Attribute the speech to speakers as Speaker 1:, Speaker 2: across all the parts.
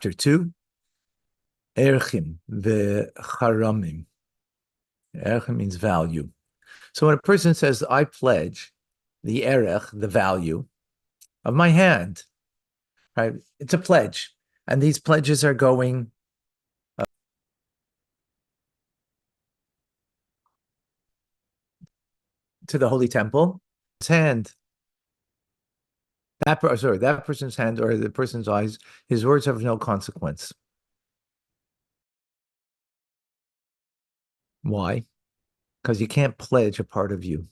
Speaker 1: Chapter 2, Erchim v'charamim. Erchim means value. So when a person says, I pledge the erech, the value of my hand, right? It's a pledge. And these pledges are going to the Holy Temple. His hand, that person's hand or the person's eyes, his words have no consequence. Why? Because you can't pledge a part of you.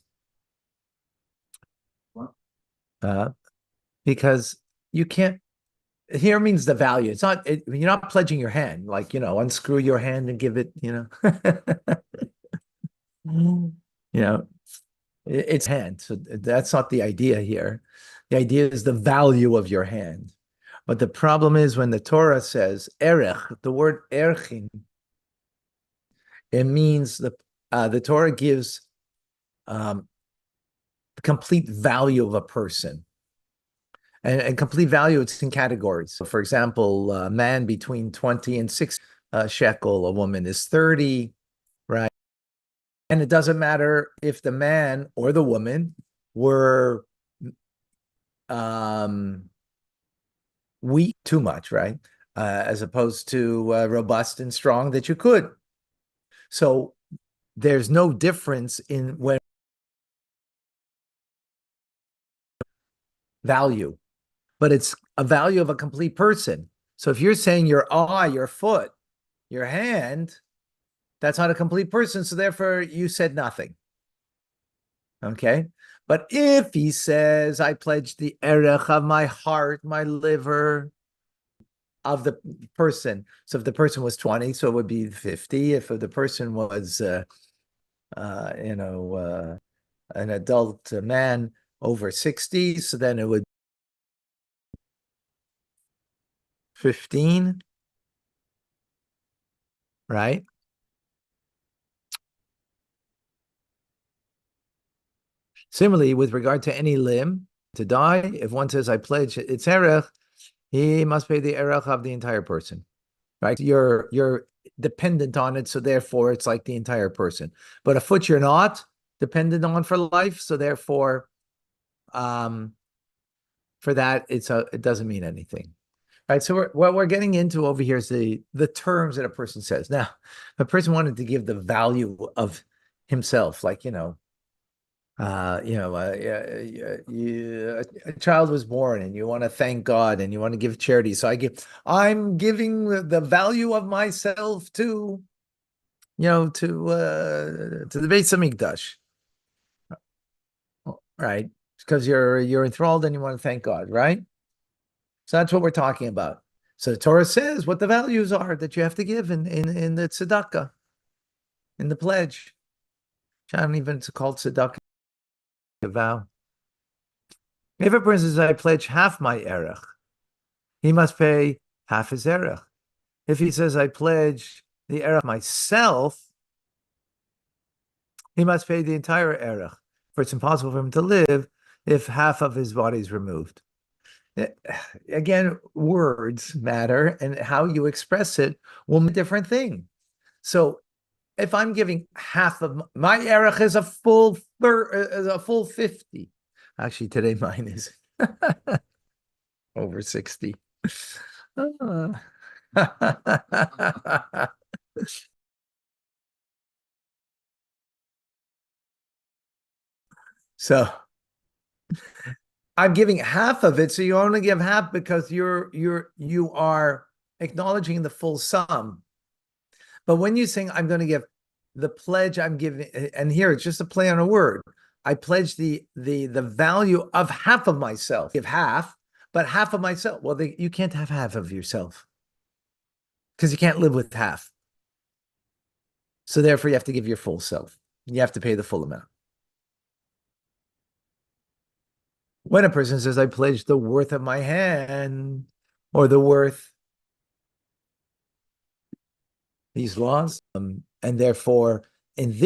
Speaker 1: Because you can't. Here means the value. It's not. You're not pledging your hand, like unscrew your hand and give it. It's hand. So that's not the idea here. The idea is the value of your hand. But the problem is when the Torah says erech, the word erchin, it means the Torah gives the complete value of a person. And complete value, it's in categories. So for example, a man between 20 and 60 shekel, a woman is 30, right? And it doesn't matter if the man or the woman were weak too much, right? As opposed to robust and strong that you could. So there's no difference in when value, but it's a value of a complete person. So if you're saying your eye, your foot, your hand, that's not a complete person. So therefore you said nothing. Okay. But if he says, I pledge the erech of my heart, my liver, of the person. So if the person was 20, so it would be 50. If the person was, an adult man over 60, so then it would 15, right? Similarly, with regard to any limb to die, if one says, I pledge it's erech, he must pay the erech of the entire person, right? You're dependent on it, so therefore it's like the entire person. But a foot you're not dependent on for life, so therefore, for that it doesn't mean anything, right? So what we're getting into over here is the terms that a person says. Now, if a person wanted to give the value of himself, like a child was born and you want to thank God and you want to give charity. So I'm giving the value of myself to the Beis Hamikdash, right? Because you're enthralled and you want to thank God, right? So that's what we're talking about. So the Torah says what the values are that you have to give in the tzedakah, in the pledge. I don't even, it's called tzedakah. A vow. If a person says, I pledge half my erech, he must pay half his erech. If he says, I pledge the erech myself, he must pay the entire erech, for it's impossible for him to live if half of his body is removed. Again, words matter, and how you express it will mean a different thing. So if I'm giving half of my erech is a full 50. Actually, today mine is over 60. So I'm giving half of it. So you only give half because you are acknowledging the full sum. But when you're saying I'm going to give the pledge, I'm giving, and here it's just a play on a word. I pledge the value of half of myself. Give half, but half of myself. Well, you can't have half of yourself because you can't live with half. So therefore, you have to give your full self. You have to pay the full amount. When a person says, I pledge the worth of my hand or the worth, these laws, and therefore, in this